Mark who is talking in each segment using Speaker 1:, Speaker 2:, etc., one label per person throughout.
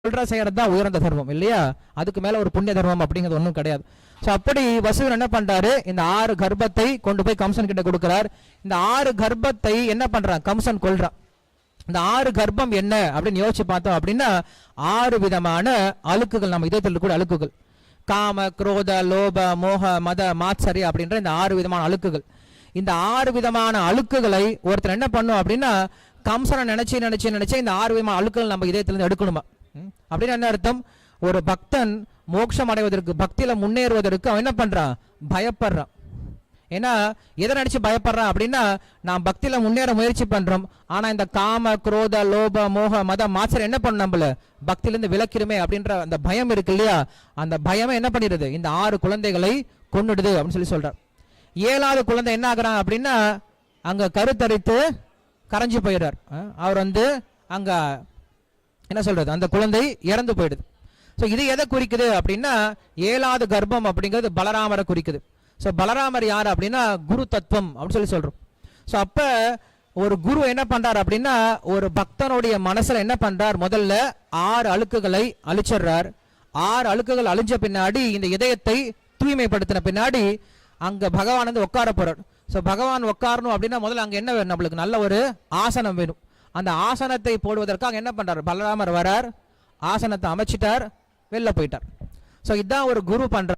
Speaker 1: சொல்ற செய்யறது தான் உயர்ந்த தர்மம் இல்லையா? அதுக்கு மேல ஒரு புண்ணிய தர்மம் அப்படிங்கிறது ஒன்றும் கிடையாது. ஸோ அப்படி வசுதேவர் என்ன பண்றாரு, இந்த 6 கர்ப்பத்தை கொண்டு போய் கம்சன் கிட்ட கொடுக்கிறார். இந்த 6 கர்ப்பத்தை என்ன பண்றான், கம்சன் கொல்றான். இந்த 6 கர்ப்பம் என்ன அப்படின்னு யோசிச்சு பார்த்தோம் அப்படின்னா 6 விதமான அழுக்குகள், நம்ம இதயத்தில் கூட அழுக்குகள், காம, குரோத, லோப, மோக, மத, மாத்சரி அப்படின்ற இந்த 6 விதமான அழுக்குகள். இந்த 6 விதமான அழுக்குகளை ஒருத்தர் என்ன பண்ணும் அப்படின்னா கம்சனை நினைச்சு நினைச்சு நினைச்சு இந்த 6 விதமான அழுக்குகள் நம்ம இதயத்திலிருந்து எடுக்கணுமா. அப்படின்னு என்ன அர்த்தம், ஒரு பக்தன் மோட்சம் அடைவதற்கு, பக்தியில முன்னேறுவதற்கு அவன் என்ன பண்றான், பயப்படுறான். ஏன்னா எதை நினைச்சு பயப்படுறான் அப்படின்னா நான் பக்தியில முன்னேற முயற்சி பண்றோம், ஆனா இந்த காம, குரோத, லோப, மோக, மத, மாச்சர் என்ன பண்ணும், நம்மள பக்தியிலிருந்து விலக்கிருமே அப்படின்ற அந்த பயம் இருக்கு இல்லையா, அந்த பயமே என்ன பண்ணிடுது, இந்த 6 குழந்தைகளை கொன்னுடுது அப்படின்னு சொல்றார். 7வது குழந்தை என்ன ஆகுறான் அப்படின்னா அங்க கருத்தரித்து கரைஞ்சு போயிடுறார். அவர் அங்க என்ன சொல்றது, அந்த குழந்தை இறந்து போயிடுது. ஸோ இது எதை குறிக்குது அப்படின்னா 7வது கர்ப்பம் அப்படிங்கிறது பலராமரை குறிக்குது. ஸோ பலராமர் யார் அப்படின்னா குரு தத்துவம் அப்படின்னு சொல்றோம். ஸோ அப்ப ஒரு குரு என்ன பண்றார் அப்படின்னா ஒரு பக்தனுடைய மனசுல என்ன பண்றார், முதல்ல 6 அழுக்குகளை அழிச்சிடுறார். 6 அழுக்குகள் அழிஞ்ச பின்னாடி இந்த இதயத்தை தூய்மைப்படுத்தின பின்னாடி அங்க பகவான் உட்கார போறார். ஸோ பகவான் உட்காரணும் அப்படின்னா முதல்ல அங்க என்ன வேணும், நம்மளுக்கு நல்ல ஒரு ஆசனம் வேணும். அந்த ஆசனத்தை போடுவதற்காக என்ன பண்றார், பலராமர் வரார், ஆசனத்தை அமைச்சிட்டார், வெளில போயிட்டார். ஸோ இதுதான் ஒரு குரு பண்ற.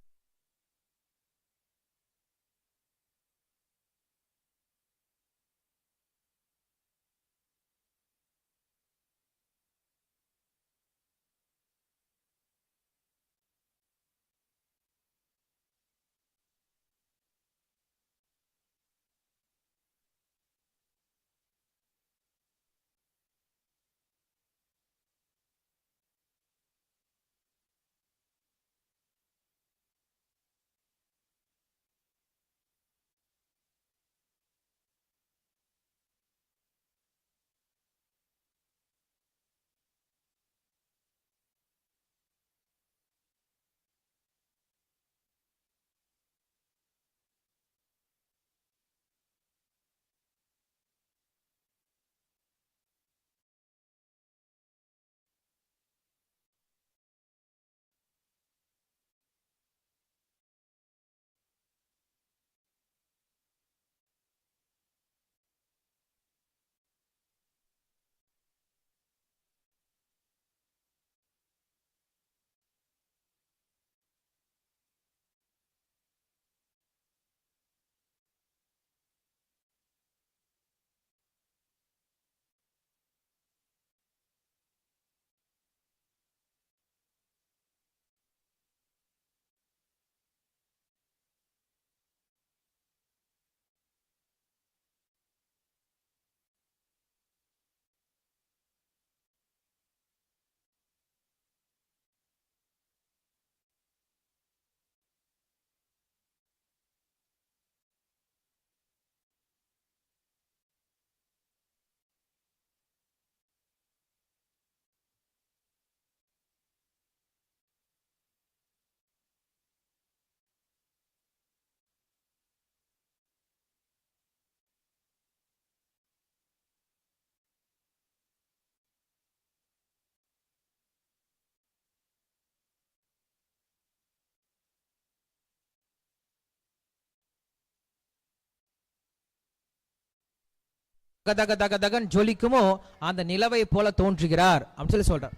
Speaker 1: தகன் ஜொலிக்குமோ அந்த நிலவை போல தோன்றுகிறார் அப்படின்னு சொல்றார்.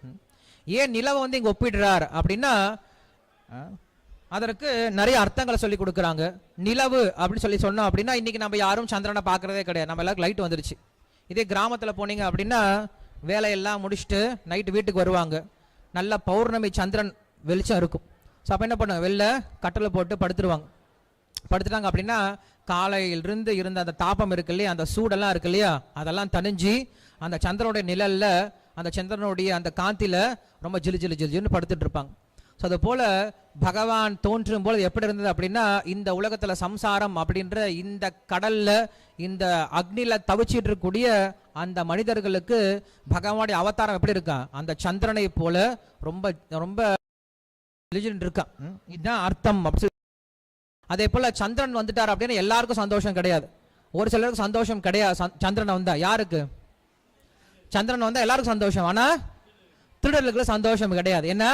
Speaker 1: ஏன் நிலவை இங்க ஒப்பிடுறார் அப்படின்னா அதற்கு நிறைய அர்த்தங்களை சொல்லி கொடுக்குறாங்க. நிலவு அப்படின்னு சொன்னோம் அப்படின்னா இன்னைக்கு நம்ம யாரும் சந்திரனை பார்க்கறதே கிடையாது, நம்ம எல்லாருக்கும் லைட் வந்துருச்சு. இதே கிராமத்தில் போனீங்க அப்படின்னா வேலையெல்லாம் முடிச்சுட்டு நைட்டு வீட்டுக்கு வருவாங்க, நல்ல பௌர்ணமி சந்திரன் வெளிச்சம் இருக்கும். ஸோ அப்போ என்ன பண்ணுவாங்க, வெளில கட்டளை போட்டு படுத்துருவாங்க. படுத்துட்டாங்க அப்படின்னா காலையிலிருந்து இருந்த அந்த தாப்பம் இருக்கு இல்லையா, அந்த சூடெல்லாம் இருக்கு இல்லையா, அதெல்லாம் தணிஞ்சு அந்த சந்திரனுடைய நிழல்ல, அந்த சந்திரனுடைய அந்த காந்தியில ரொம்ப ஜிலு ஜிலு ஜிலுன்னு படுத்துட்டு இருப்பாங்க. ஸோ அது போல பகவான் தோன்றும் போது எப்படி இருந்தது அப்படின்னா இந்த உலகத்துல சம்சாரம் அப்படின்ற இந்த கடல்ல இந்த அக்னியில தவிச்சிட்டு இருக்கக்கூடிய அந்த மனிதர்களுக்கு பகவானுடைய அவதாரம் எப்படி இருக்கான், அந்த சந்திரனை போல ரொம்ப ரொம்ப இருக்கான். இதுதான் அர்த்தம். அதே போல சந்திரன் வந்துட்டார் அப்படின்னா எல்லாருக்கும் சந்தோஷம் கிடையாது, ஒரு சிலருக்கு சந்தோஷம் கிடையாது. சந்திரன் வந்தா யாருக்கு, சந்திரன் வந்தா எல்லாருக்கும் சந்தோஷம், ஆனா திருடர்களுக்கு சந்தோஷம் கிடையாது. ஏன்னா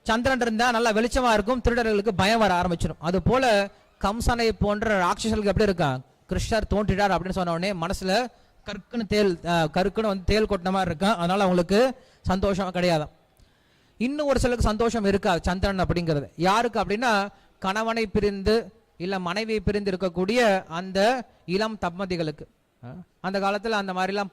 Speaker 1: சந்திரன் இருந்தா நல்லா வெளிச்சமா இருக்கும், திருடர்களுக்கு பயம் வர ஆரம்பிச்சிடும். அது போல கம்சனை போன்ற ராட்சசர்களுக்கு எப்படி இருக்கா, கிருஷ்ணர் தோன்றிட்டார் அப்படின்னு சொன்ன உடனே மனசுல கருக்குன்னு வந்து தேல் கொட்டின மாதிரி இருக்கான். அதனால அவங்களுக்கு சந்தோஷம் கிடையாது. இன்னும் ஒரு சிலருக்கு சந்தோஷம் இருக்கா சந்திரன் அப்படிங்கிறது. யாருக்கு அப்படின்னா கணவனை பிரிந்து இல்ல மனைவியை பிரிந்து இருக்கக்கூடிய அந்த இளம் தம்பதிகளுக்கு. அந்த காலத்துல அந்த மாதிரிலாம்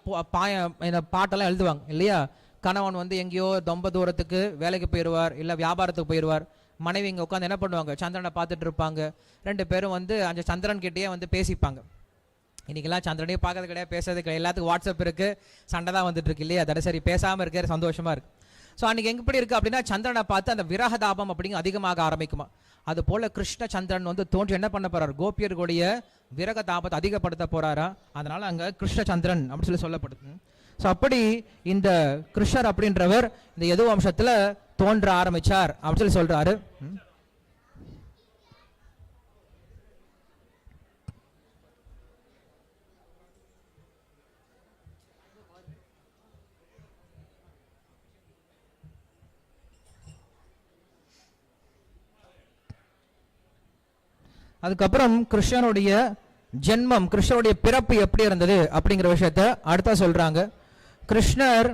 Speaker 1: பாட்டெல்லாம் எழுதுவாங்க இல்லையா. கணவன் வந்து எங்கேயோ ரொம்ப தூரத்துக்கு வேலைக்கு போயிடுவார், இல்லை வியாபாரத்துக்கு போயிடுவார். மனைவி இங்கே உட்காந்து என்ன பண்ணுவாங்க, சந்திரனை பார்த்துட்டு இருப்பாங்க. ரெண்டு பேரும் வந்து அந்த சந்திரன் கிட்டேயே வந்து பேசிப்பாங்க. இன்னைக்கெல்லாம் சந்திரனையே பார்க்கறது கிடையாது, பேசுறது கிடையாது. எல்லாத்துக்கும் வாட்ஸ்அப் இருக்கு, சண்டை தான் வந்துட்டு இருக்கு இல்லையா. தடசரி பேசாமல் இருக்கிற சந்தோஷமா இருக்கு. ஸோ அன்னைக்கு எங்க எப்படி இருக்கு அப்படின்னா சந்திரனை பார்த்து அந்த விரகதாபம் அப்படிங்க அதிகமாக ஆரம்பிக்குமா. அது போல கிருஷ்ண சந்திரன் வந்து தோன்றி என்ன பண்ண போறாரு, கோபியர்களுடைய விரக தாபத்தை அதிகப்படுத்த போறாரா. அதனால அங்க கிருஷ்ண சந்திரன் அப்படின்னு சொல்லப்படுது. ஸோ அப்படி இந்த கிருஷ்ணர் அப்படின்றவர் இந்த யது வம்சத்துல தோன்ற ஆரம்பிச்சார் அப்படின்னு சொல்றாரு. அதுக்கப்புறம் கிருஷ்ணனுடைய ஜென்மம், கிருஷ்ணனுடைய பிறப்பு எப்படி இருந்தது அப்படிங்கிற விஷயத்த அடுத்தா சொல்றாங்க. கிருஷ்ணர்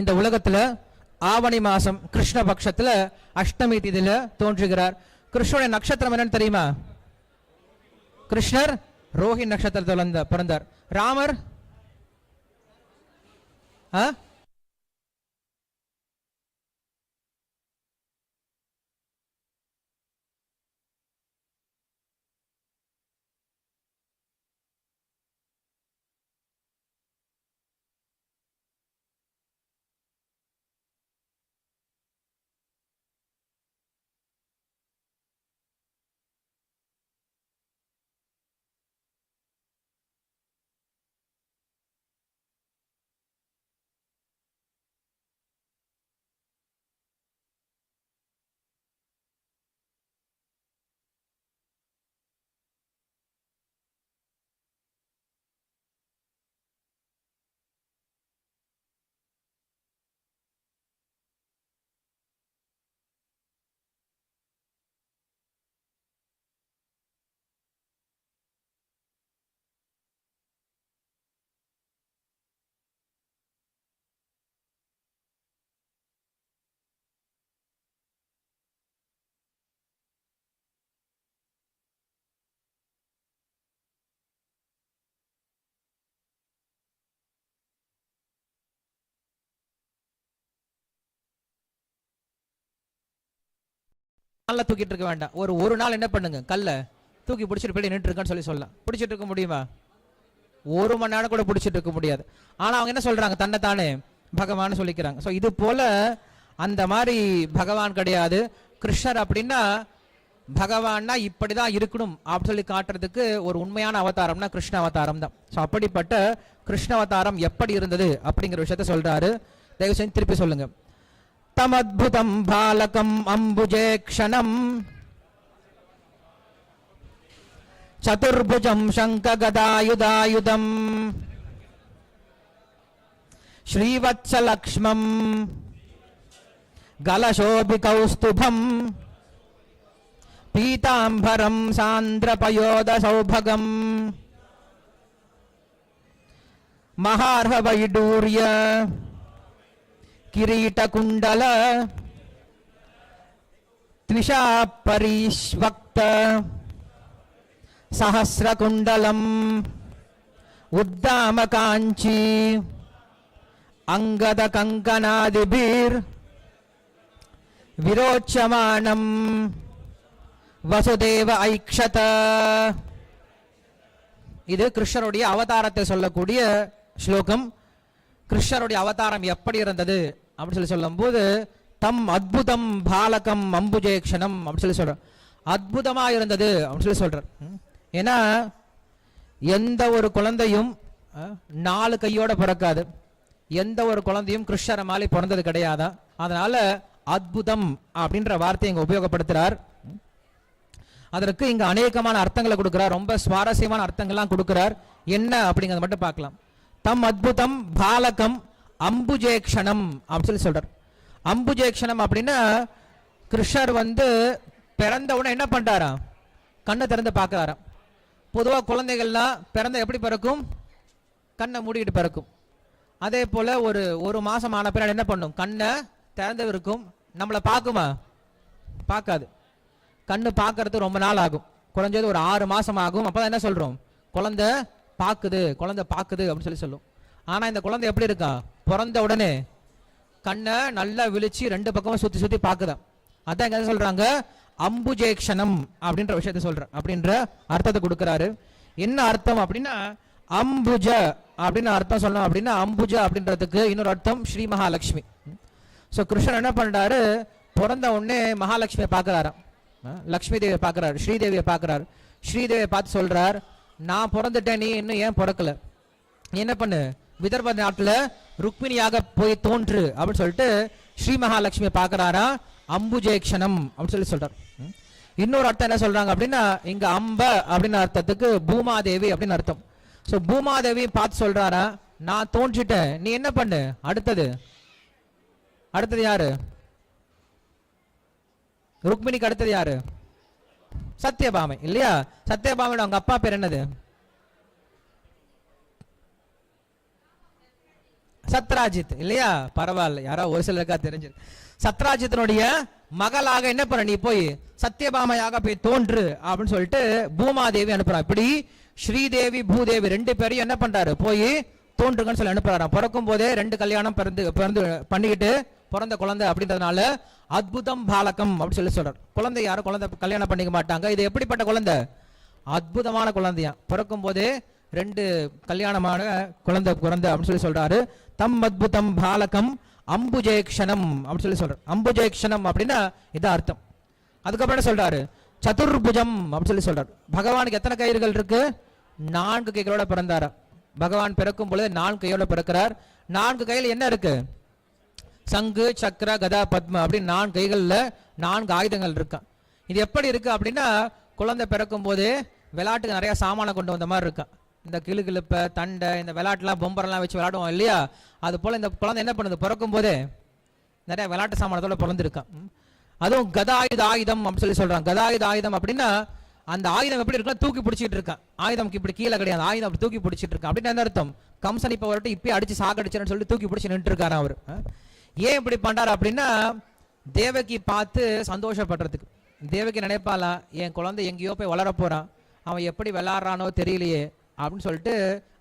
Speaker 1: இந்த உலகத்துல ஆவணி மாசம் கிருஷ்ண பட்சத்துல அஷ்டமி திதியில தோன்றுகிறார். கிருஷ்ணனுடைய நட்சத்திரம் என்னன்னு தெரியுமா? கிருஷ்ணர் ரோஹிணி நட்சத்திரத்தில் பிறந்தார். ராமர் கல்ல தூக்கிட்டு இருக்க வேண்டாம். ஒரு நாள் என்ன பண்ணுங்க, கல்ல தூக்கி பிடிச்சிட்டு போய் நின்று இருக்கான்னு சொல்லலாம். பிடிச்சிட்டு இருக்க முடியுமா? ஒரு மணி நேரம் கூட பிடிச்சிட்டு இருக்க முடியாது. ஆனா அவங்க என்ன சொல்றாங்க, தன்னை தானே பகவான் சொல்லிக்கிறாங்க. ஸோ இது போல அந்த மாதிரி பகவான் கிடையாது. கிருஷ்ணர் அப்படின்னா பகவான்னா இப்படிதான் இருக்கணும் அப்படின்னு சொல்லி காட்டுறதுக்கு ஒரு உண்மையான அவதாரம்னா கிருஷ்ண அவதாரம் தான். ஸோ அப்படிப்பட்ட கிருஷ்ண அவதாரம் எப்படி இருந்தது அப்படிங்கிற விஷயத்த சொல்றாரு. தயவு செஞ்சு திருப்பி சொல்லுங்க. தமத்புதம் பாலகம் அம்புஜேக்ஷணம் சதுர்புஜம் சங்ககதாயுதாயுதம் ஸ்ரீவத்ஸலக்ஷ்மம் கலசோபிகௌஸ்துபம் பீதாம்பரம் சாந்திரபயோதசௌபகம் மகார்ஹவைடூர்ய கிரீடகுண்டல த்விஷா பரிஷ்வக்த சஹஸ்ரகுண்டலம் உத்தாம காஞ்சி அங்கத கங்கனாதிபிர் விரோச்சமானம் வசுதேவ ஐக்ஷத. இது கிருஷ்ணருடைய அவதாரத்தை சொல்லக்கூடிய ஸ்லோகம். கிருஷ்ணருடைய அவதாரம் எப்படி இருந்தது அப்படின்னு சொல்லும் போது தம் அத்புதம் பாலகம் அம்புஜேக்ஷணம் அப்படின்னு சொல்ற, அற்புதமா இருந்தது அப்படின்னு சொல்ற. ஏன்னா எந்த ஒரு குழந்தையும் 4 கையோட பிறக்காது, எந்த ஒரு குழந்தையும் கிருஷ்ணரை மாதிரி பிறந்தது கிடையாதா. அதனால அத்புதம் அப்படின்ற வார்த்தையை இங்க உபயோகப்படுத்துறார். அதற்கு இங்க அநேகமான அர்த்தங்களை கொடுக்கிறார், ரொம்ப சுவாரஸ்யமான அர்த்தங்கள்லாம் கொடுக்கிறார். என்ன அப்படிங்கறத மட்டும் பார்க்கலாம். தம் அத்புதம் பாலகம் அம்புஜேக்ஷணம் அப்படின்னு சொல்றார். அம்புஜேக்ஷணம் அப்படின்னா கிருஷ்ணர் பிறந்த உடனே என்ன பண்றாரா, கண்ணை திறந்து பார்க்கறாராம். பொதுவாக குழந்தைகள்லாம் பிறந்த எப்படி பிறக்கும், கண்ணை மூடிட்டு பிறக்கும். அதே போல ஒரு மாசம் ஆன பிறகு என்ன பண்ணும், கண்ணை திறந்து இருக்கும். நம்மளை பார்க்குமா, பார்க்காது. கண்ணு பார்க்கறது ரொம்ப நாள் ஆகும், குறைஞ்சது ஒரு 6 மாசம் ஆகும். அப்பதான் என்ன சொல்றோம், குழந்தை பார்க்குது அப்படின்னு சொல்லும். ஆனா இந்த குழந்தை எப்படி இருக்கா, பிறந்த உடனே கண்ணை நல்லா விழிச்சு 2 பக்கமும் சுத்தி சுத்தி பார்க்குதான். அதான் என்ன சொல்றாங்க, அம்புஜேக்ஷணம் அப்படின்ற விஷயத்த சொல்ற, அப்படின்ற அர்த்தத்தை கொடுக்கிறாரு. என்ன அர்த்தம் அப்படின்னா, அம்புஜ அப்படின்னு அர்த்தம் சொல்லணும். அப்படின்னா அம்புஜ அப்படின்றதுக்கு இன்னொரு அர்த்தம் ஸ்ரீ மகாலட்சுமி. ஸோ கிருஷ்ணன் என்ன பண்றாரு, பிறந்த உடனே மகாலட்சுமியை பார்க்கிறாராம், லக்ஷ்மி தேவியை பார்க்கிறாரு, ஸ்ரீதேவியை பார்க்கிறாரு. ஸ்ரீதேவியை பார்த்து சொல்றார், நான் பிறந்துட்டேன், நீ இன்னும் ஏன் பிறக்கல, நீ என்ன பண்ணு, விதர்ப நாட்டுல ருக்மிணியாக போய் தோன்று அப்படின்னு சொல்லிட்டு ஸ்ரீ மகாலட்சுமியை பார்க்கிறாரா. அம்புஜேக்ஷணம் அப்படின்னு சொல்றார். இன்னொரு அர்த்தம் என்ன சொல்றாங்க அப்படின்னா, இங்க அம்ப அப்படின்னு அர்த்தத்துக்கு பூமாதேவி அப்படின்னு அர்த்தம். ஸோ பூமாதேவி பார்த்து சொல்றாரா, நான் தோன்றிட்டேன், நீ என்ன பண்ணு, அடுத்தது யாரு, ருக்மிணிக்கு அடுத்தது யாரு, சத்யபாமை இல்லையா. சத்யபாமையோட அவங்க அப்பா பேர் என்னது, சத்ராஜித் இல்லையா. பரவாயில்ல, யாரோ ஒரு சிலருக்கா தெரிஞ்சிருக்கு. சத்ராஜித்தினுடைய மகளாக என்ன பண்ண, நீ போய் சத்யபாமையாக போய் தோன்று அப்படின்னு சொல்லிட்டு பூமாதேவி அனுப்புறா. இப்படி ஸ்ரீதேவி பூதேவி 2 பேரையும் என்ன பண்றாரு, போய் தோன்றுங்கன்னு சொல்லி அனுப்புறாராம். பிறக்கும் போதே 2 கல்யாணம் பண்ணிக்கிட்டு பிறந்த குழந்தை அப்படின்றதுனால அத்புதம் பாலகம் அப்படின்னு சொல்றார். குழந்தை யாரும் குழந்தை கல்யாணம் பண்ணிக்க மாட்டாங்க. இது எப்படிப்பட்ட குழந்தை, அற்புதமான குழந்தையா, பிறக்கும் போதே 2 கல்யாணமான குழந்தை அப்படின்னு சொல்றாரு. தம் அத்புதம் பாலகம் அம்புஜேக்ஷணம் அப்படின்னு சொல்றாரு. அம்புஜேக்ஷணம் அப்படின்னா இதான் அர்த்தம். அதுக்கப்புறம் என்ன சொல்றாரு, சதுர்புஜம் அப்படின்னு சொல்றாரு. பகவானுக்கு எத்தனை கயிறுகள் இருக்கு, 4 கைகளோட பிறந்தாரா. பகவான் பிறக்கும் பொழுது 4 கையோட பிறக்கிறார். 4 கையில் என்ன இருக்கு, சங்கு சக்கர கதா பத்ம அப்படின்னு 4 கைகள்ல 4 ஆயுதங்கள் இருக்கா. இது எப்படி இருக்கு அப்படின்னா, குழந்தை பிறக்கும் போது விளையாட்டுக்கு நிறைய சாமான கொண்டு வந்த மாதிரி இருக்கா. இந்த கிளுகிழுப்ப தண்டை இந்த விளையாட்டுலாம் பொம்பரெல்லாம் வச்சு விளையாடுவோம் இல்லையா. அது போல இந்த குழந்தை என்ன பண்ணுது, பிறக்கும் போதே நிறைய விளையாட்டு சாமானத்தோட பிறந்திருக்கான். அதுவும் கதாயுத ஆயுதம் அப்படின்னு சொல்றாங்க. கதாயுத ஆயுதம் அப்படின்னா அந்த ஆயுதம் எப்படி இருக்குன்னா தூக்கி பிடிச்சிட்டு இருக்கான். ஆயுதம் இப்படி கீழே கிடையாது, ஆயுதம் அப்படி தூக்கி பிடிச்சிட்டு இருக்கான். அப்படின்னு என்ன அர்த்தம், கம்சன் இப்ப வரட்டு இப்பயே அடிச்சு சாகடிச்சேன்னு சொல்லிட்டு தூக்கி பிடிச்சி நின்று இருக்காரு அவர். ஏன் இப்படி பண்றாரு அப்படின்னா, தேவகி பார்த்து சந்தோஷப்படுறதுக்கு. தேவகி நினைப்பாளா, என் குழந்தை எங்கேயோ போய் வளர போறான், அவன் எப்படி விளையாடுறானோ தெரியலையே அப்படின்னு சொல்லிட்டு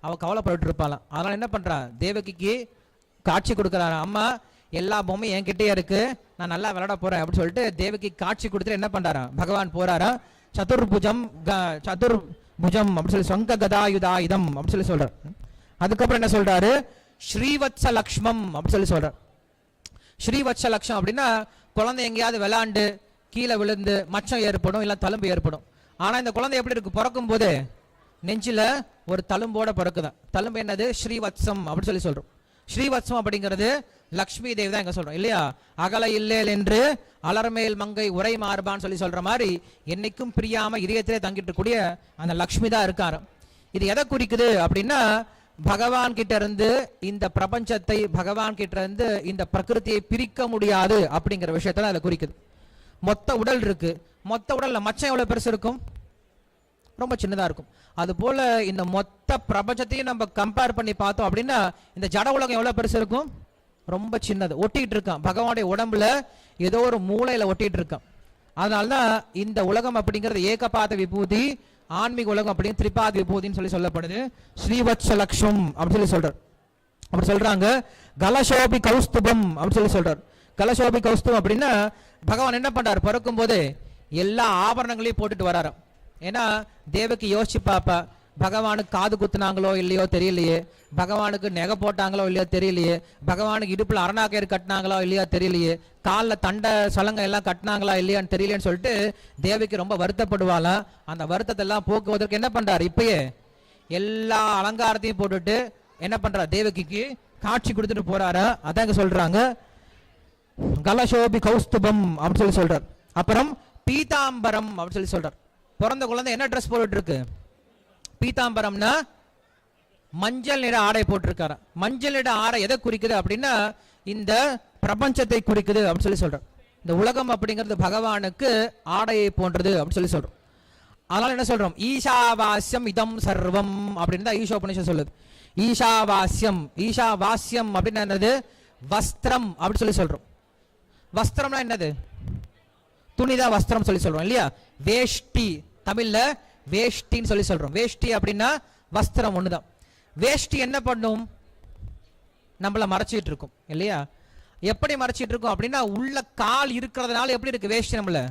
Speaker 1: அவ கவலைப்பட்டு இருப்பாளாம். அதனால என்ன பண்றா, தேவகிக்கு காட்சி கொடுக்குறாரு. அம்மா எல்லா பொம்மையும் என்கிட்டயே இருக்கு, நான் நல்லா விளையாட போறேன் அப்படின்னு சொல்லிட்டு தேவகி காட்சி கொடுத்துட்டு என்ன பண்றாரா, பகவான் போறாரா. சதுர்புஜம் அப்படின்னு சொல்லி சொங்க கதாயுதாயுதம் அப்படின்னு சொல்றார். அதுக்கப்புறம் என்ன சொல்றாரு, ஸ்ரீவத்ச லக்ஷ்மம் அப்படின்னு சொல்றார். ஸ்ரீவத்ச லக்ஷ்மம் அப்படின்னா குழந்தை எங்கேயாவது விளையாண்டு கீழே விழுந்து மச்சம் ஏற்படும், இல்ல தழும்பு ஏற்படும். ஆனா இந்த குழந்தை எப்படி இருக்கு, பிறக்கும் போது நெஞ்சில ஒரு தழும்போட பிறக்குதான். தழும்பு என்னது, ஸ்ரீவத்சம் அப்படின்னு சொல்றோம். ஸ்ரீவத்சம் அப்படிங்கிறது லக்ஷ்மி தேவி தான் எங்க சொல்றோம் இல்லையா. அகல இல்லேல் என்று அலர்மேல் மங்கை உரை மார்பான்னு சொல்ற மாதிரி என்னைக்கும் பிரியாம இதயத்திலே தங்கிட்டு கூடிய அந்த லக்ஷ்மி தான் இருக்காரு. இது எதை குறிக்குது அப்படின்னா, பகவான் கிட்ட இருந்து இந்த பிரபஞ்சத்தை, பகவான் கிட்ட இருந்து இந்த பிரகிருதியை பிரிக்க முடியாது அப்படிங்கிற விஷயத்தான் அதுல குறிக்குது. மொத்த உடல் இருக்கு, மொத்த உடல்ல மச்சம் எவ்வளவு பெருசு இருக்கும், ரொம்ப சின்னதா இருக்கும். அது போல இந்த மொத்த பிரபஞ்சத்தையும் நம்ம கம்பேர் பண்ணி பார்த்தோம் அப்படின்னா இந்த ஜட உலகம் எவ்வளவு பெருசு இருக்கும், ரொம்ப சின்னது. ஒட்டிட்டு இருக்கான் பகவானுடைய உடம்புல, ஏதோ ஒரு மூளையில ஒட்டிட்டு இருக்கான். அதனாலதான் இந்த உலகம் அப்படிங்கிறது ஏகபாத விபூதி, ஆன்மீக உலகம் அப்படின்னு திரிபாத விபூதின்னு சொல்லப்படுது. ஸ்ரீவத்ச லக்ஷ்மம் அப்படின்னு சொல்றார். அப்படி சொல்றாங்க. கலசோபி கௌஸ்துபம் அப்படின்னு சொல்றார். கலசோபி கௌஸ்துபம் அப்படின்னா பகவான் என்ன பண்றாரு, பிறக்கும் போது எல்லா ஆபரணங்களையும் போட்டுட்டு வராரு. ஏன்னா தேவக்கு யோசிச்சு பாப்பா, பகவானுக்கு காது குத்துனாங்களோ இல்லையோ தெரியலையே, பகவானுக்கு நெகை போட்டாங்களோ இல்லையோ தெரியலையே, பகவானுக்கு இடுப்புல அரணாக்கயிறு கட்டினாங்களோ இல்லையா தெரியலையே, காலில் தண்டை சலங்கை எல்லாம் கட்டினாங்களா இல்லையான்னு தெரியலன்னு சொல்லிட்டு தேவிக்கு ரொம்ப வருத்தப்படுவாளாம். அந்த வருத்தத்தை எல்லாம் போக்குவதற்கு என்ன பண்றாரு, இப்பயே எல்லா அலங்காரத்தையும் போட்டுட்டு என்ன பண்றாரு, தேவகிக்கு காட்சி கொடுத்துட்டு போறாரு. அதாங்க சொல்றாங்க கலசோபி கௌஸ்துபம் அப்படின்னு சொல்றார். அப்புறம் பீதாம்பரம் அப்படின்னு சொல்றார். பிறந்த குழந்தை என்ன ட்ரெஸ் போட்டுட்டு இருக்கு, பீதாம்பரம்னா மஞ்சள் நிற ஆடை போட்டிருக்காரு. மஞ்சள் நிற ஆடை எதை குறிக்குது அப்படின்னா இந்த பிரபஞ்சத்தை குறிக்குது அப்படின்னு சொல்லி சொல்றோம். இந்த உலகம் அப்படிங்கிறது பகவானுக்கு ஆடையை போன்றது அப்படின்னு சொல்லி சொல்றோம். அதனால என்ன சொல்றோம், ஈஷாவாஸ்யம் இதம் சர்வம் அப்படின்னு தான் ஈஷோபனிஷத் சொல்லுது. ஈஷாவாஸ்யம், ஈஷாவாஸ்யம் அப்படின்னு என்னது, வஸ்திரம் அப்படின்னு சொல்லி சொல்றோம். வஸ்திரம்னா என்னது, துணிதான் வஸ்திரம் சொல்லி சொல்றோம் இல்லையா. வேஷ்டி, தமிழ்ல வேஷ்டின்னு சொல்லி சொல்றோம். வேஷ்டி அப்படின்னா வஸ்திரம் ஒண்ணுதான். வேஷ்டி என்ன பண்ணும், நம்மள மறைச்சிட்டு இருக்கும் இல்லையா. எப்படி மறைச்சிட்டு இருக்கும் அப்படின்னா உள்ள கால் இருக்கிறதுனால எப்படி இருக்கு, வேஷ்டி நம்மள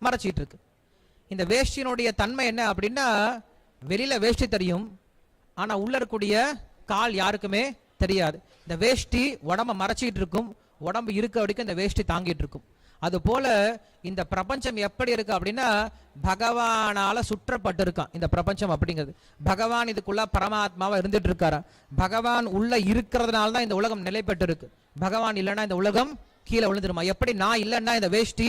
Speaker 1: மறைச்சிட்டு இருக்கு. இந்த வேஷ்டியினுடைய தன்மை என்ன அப்படின்னா வெளியில வேஷ்டி தெரியும், ஆனா உள்ள இருக்கக்கூடிய கால் யாருக்குமே தெரியாது. இந்த வேஷ்டி உடம்ப மறைச்சிட்டு இருக்கும், உடம்பு இருக்க வரைக்கும் இந்த வேஷ்டி தாங்கிட்டு இருக்கும். அது போல இந்த பிரபஞ்சம் எப்படி இருக்கு அப்படின்னா பகவானால சுற்றப்பட்டு இருக்கான் இந்த பிரபஞ்சம் அப்படிங்கிறது. பகவான் இதுக்குள்ள பரமாத்மாவா இருந்துட்டு இருக்காரா. பகவான் உள்ள இருக்கிறதுனால தான் இந்த உலகம் நிலை பெற்று இருக்கு. பகவான் இல்லைன்னா இந்த உலகம் கீழே விழுந்துருமா. எப்படி நான் இல்லைன்னா இந்த வேஷ்டி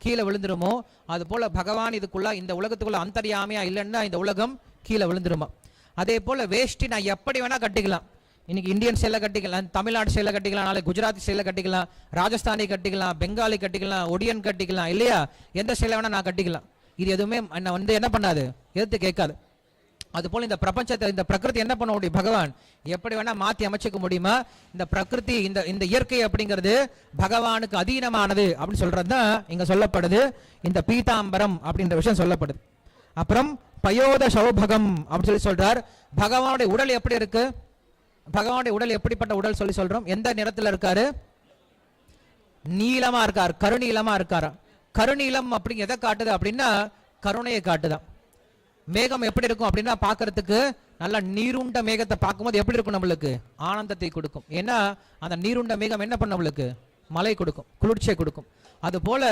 Speaker 1: கீழே விழுந்துருமோ அது போல பகவான் இதுக்குள்ள இந்த உலகத்துக்குள்ள அந்தர்யாமியா இல்லைன்னா இந்த உலகம் கீழே விழுந்துருமா. அதே போல வேஷ்டி நான் எப்படி வேணா கட்டிக்கலாம். இன்னைக்கு இந்தியன் ஸ்டைல கட்டிக்கலாம், தமிழ்நாடு ஸ்டைல கட்டிக்கலாம், நாளைக்கு குஜராத்தி ஸ்டைல கட்டிக்கலாம், ராஜஸ்தானி கட்டிக்கலாம், பெங்காலி கட்டிக்கலாம், ஒடியன் கட்டிக்கலாம் இல்லையா. எந்த ஸ்டைல வேணா நான் கட்டிக்கலாம். இது எதுவுமே என்ன பண்ணாது, எதிர்த்து கேட்காது. அது போல இந்த பிரபஞ்சத்தை, இந்த பிரகிருதி என்ன பண்ண முடியும், பகவான் எப்படி வேணா மாத்தி அமைச்சுக்க முடியுமா. இந்த பிரகிருதி, இந்த இயற்கை அப்படிங்கிறது பகவானுக்கு அதீனமானது அப்படின்னு சொல்றதுதான் இங்க சொல்லப்படுது. இந்த பீதாம்பரம் அப்படின்ற விஷயம் சொல்லப்படுது. அப்புறம் பயோத சௌபகம் அப்படின்னு சொல்லி சொல்றார். பகவானுடைய உடல் எப்படி இருக்கு, பகவானுடைய உடல் எப்படிப்பட்ட உடல் சொல்லி சொல்றோம். எந்த நிறத்துல இருக்காரு, நீளமா இருக்கார், கருநீளமா இருக்காரா. கருநீளம் அப்படி எதை காட்டுது அப்படின்னா கருணையை காட்டுதான். மேகம் எப்படி இருக்கும் அப்படின்னா பாக்குறதுக்கு நல்ல நீருண்ட மேகத்தை பார்க்கும்போது எப்படி இருக்கும், நம்மளுக்கு ஆனந்தத்தை கொடுக்கும். ஏன்னா அந்த நீருண்ட மேகம் என்ன பண்ண, நம்மளுக்கு மழை கொடுக்கும், குளிர்ச்சியை கொடுக்கும். அது போல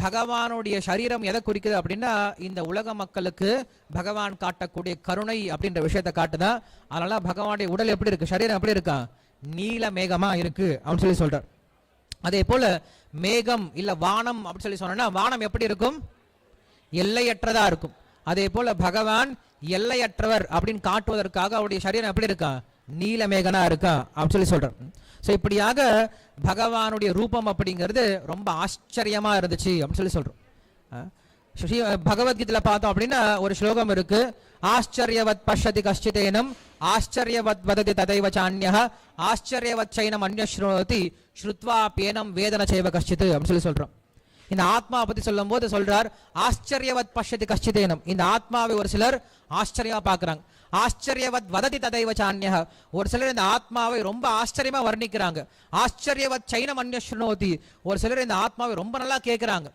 Speaker 1: பகவானுடைய சரீரம் எதை குறிக்குது அப்படின்னா இந்த உலக மக்களுக்கு பகவான் காட்டக்கூடிய கருணை அப்படின்ற விஷயத்தை காட்டுதான். அதனால பகவானுடைய உடல் எப்படி இருக்கு, சரீரம் எப்படி இருக்கா, நீல மேகமா இருக்கு அப்படின்னு சொல்லி சொல்றார். அதே போல மேகம் இல்ல வானம் அப்படின்னு சொல்லி சொன்னா வானம் எப்படி இருக்கும், எல்லையற்றதா இருக்கும். அதே போல பகவான் எல்லையற்றவர் அப்படின்னு காட்டுவதற்காக அவருடைய சரீரம் எப்படி இருக்கா, நீலமேகனா இருக்கா அப்படின்னு சொல்லி சொல்றார். ஸோ இப்படியாக பகவானுடைய ரூபம் அப்படிங்கிறது ரொம்ப ஆச்சரியமா இருந்துச்சு அப்படின்னு சொல்லி சொல்றோம். பகவத்கீதையில பார்த்தோம் அப்படின்னா ஒரு ஸ்லோகம் இருக்கு, ஆச்சரியவத் பஷ்யதி கஷ்டிதேனம் ஆச்சரியவத் வததி ததைவ சான்யஹ ஆச்சரியவத் சைனம் அன்யஸ்ருணோதி ஸ்ருத்வா பேனம் வேதன செய்வ கஷ்டித் அப்படின்னு சொல்லி சொல்றோம். இந்த ஆத்மா பத்தி சொல்லும் போது சொல்றார், ஆச்சரியவத் பஷ்யதி கஷ்டிதேனம், இந்த ஆத்மாவை ஒரு சிலர் ஆச்சரியமா பாக்குறாங்க. ஆச்சரியவத் வததி ததைவ சான்யஹ, ஒரு சிலர் இந்த ஆத்மாவை ரொம்ப ஆச்சரியமா வர்ணிக்கிறாங்க. ஆச்சரியவத் சைனம் அன்யஸ்ருணோதி, ஒரு சிலர் இந்த ஆத்மாவை ரொம்ப நல்லா கேட்கிறாங்க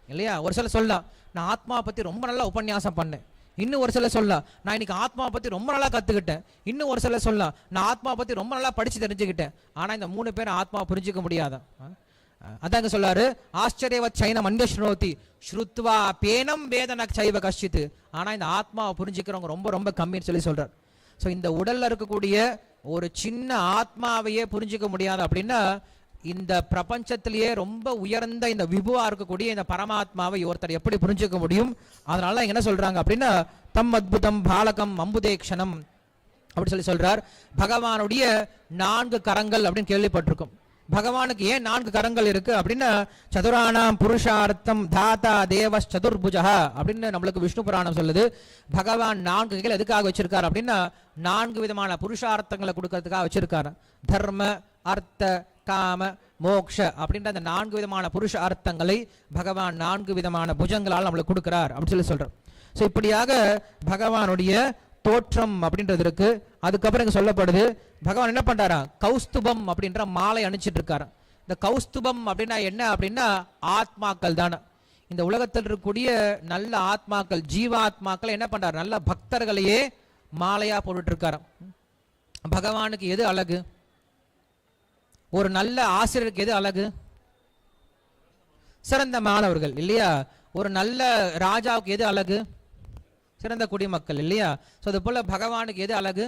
Speaker 1: இல்லையா. ஒரு சிலர் சொல்லலாம், நான் ஆத்மாவை பத்தி ரொம்ப நல்லா உபன்யாசம் பண்ணேன். இன்னும் ஒரு சிலர் சொல்லலாம், நான் இன்னைக்கு ஆத்மாவை பத்தி ரொம்ப நல்லா கத்துக்கிட்டேன். இன்னும் ஒரு சிலர் சொல்லலாம், நான் ஆத்மாவை பத்தி ரொம்ப நல்லா படிச்சு தெரிஞ்சுக்கிட்டேன். ஆனா இந்த மூணு பேரும் ஆத்மாவை புரிஞ்சுக்க முடியாத. அதாங்க சொல்லாரு, ஆச்சரியவத் சைனம் அன்யஸ்ருணோதி ஸ்ருத்வா பேனம் வேதன சைவ கஷ்டித், ஆனா இந்த ஆத்மாவை புரிஞ்சுக்கிறவங்க ரொம்ப ரொம்ப கம்மின்னு சொல்லி சொல்றார். ஸோ இந்த உடல்ல இருக்கக்கூடிய ஒரு சின்ன ஆத்மாவையே புரிஞ்சுக்க முடியாது அப்படின்னா இந்த பிரபஞ்சத்திலேயே ரொம்ப உயர்ந்த இந்த விபுவா இருக்கக்கூடிய இந்த பரமாத்மாவை ஒருத்தர் எப்படி புரிஞ்சுக்க முடியும். அதனால என்ன சொல்றாங்க அப்படின்னா தம் அத்புதம் பாலகம் அம்புதேக்ஷணம் அப்படி சொல்லி சொல்றார். பகவானுடைய 4 கரங்கள் அப்படின்னு கேள்விப்பட்டிருக்கும். பகவானுக்கு ஏன் 4 கரங்கள் இருக்கு அப்படின்னா சதுராணாம் புருஷார்த்தம் தாத்தா தேவ சதுர்புஜா அப்படின்னு நம்மளுக்கு விஷ்ணு புராணம் சொல்லுது. பகவான் 4 கைகள் எதுக்காக வச்சிருக்காரு அப்படின்னா 4 விதமான புருஷார்த்தங்களை கொடுக்கறதுக்காக வச்சிருக்காரு. தர்ம அர்த்த காம மோக்ஷ அப்படின்ற அந்த 4 விதமான புருஷ அர்த்தங்களை பகவான் 4 விதமான புஜங்களால் நம்மளுக்கு கொடுக்கிறார் அப்படின்னு சொல்லி சொல்றார். ஸோ இப்படியாக பகவானுடைய தோற்றம் அப்படின்றது இருக்கு. அதுக்கப்புறம் இங்க சொல்லப்படுது பகவான் என்ன பண்றாரா, கௌஸ்துபம் அப்படின்ற மாலை அணிச்சிட்டு இருக்காரு. இந்த கௌஸ்துபம் அப்படின்னா என்ன அப்படின்னா ஆத்மாக்கள் தானே. இந்த உலகத்தில் இருக்கக்கூடிய நல்ல ஆத்மாக்கள், ஜீவாத்மாக்கள் என்ன பண்றாரு, நல்ல பக்தர்களையே மாலையா போட்டுட்டு இருக்காரு. பகவானுக்கு எது அழகு, ஒரு நல்ல ஆசிரியருக்கு எது அழகு, சிறந்த மாணவர்கள் இல்லையா. ஒரு நல்ல ராஜாவுக்கு எது அழகு, சிறந்த குடிமக்கள் இல்லையா. ஸோ அது போல பகவானுக்கு எது அழகு,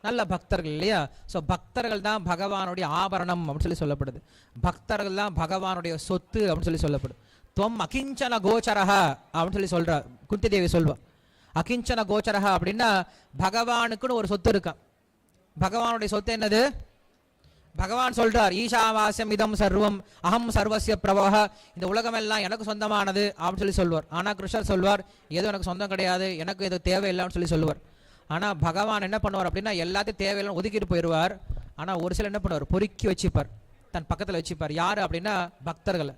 Speaker 1: நல்ல பக்தர்கள் இல்லையா. ஸோ பக்தர்கள் தான் பகவானுடைய ஆபரணம் அப்படின்னு சொல்லி சொல்லப்படுது. பக்தர்கள் தான் பகவானுடைய சொத்து அப்படின்னு சொல்லி சொல்லப்படுது. துவம் அகிஞ்சன கோச்சரஹ அப்படின்னு சொல்லி சொல்றா குந்தி தேவி சொல்வா. அகிஞ்சன கோச்சரஹா அப்படின்னா பகவானுக்குன்னு ஒரு சொத்து இருக்கான். பகவானுடைய சொத்து என்னது? பகவான் சொல்றார், ஈஷாவாஸ்யம் இதம் சர்வம் அகம் சர்வசிய பிரபவ, இந்த உலகம் எல்லாம் எனக்கு சொந்தமானது அப்படின்னு சொல்லுவார். ஆனா கிருஷ்ணர் சொல்வார், எதுவும் எனக்கு சொந்தம் கிடையாது, எனக்கு எது தேவையில்லைன்னு சொல்லுவார். ஆனா பகவான் என்ன பண்ணுவார் அப்படின்னா எல்லாத்தையும் தேவையில்லை ஒதுக்கிட்டு போயிடுவார். ஆனா ஒரு சில என்ன பண்ணுவார், பொறுக்கி வச்சுப்பார், தன் பக்கத்துல வச்சுப்பார். யாரு அப்படின்னா பக்தர்களை.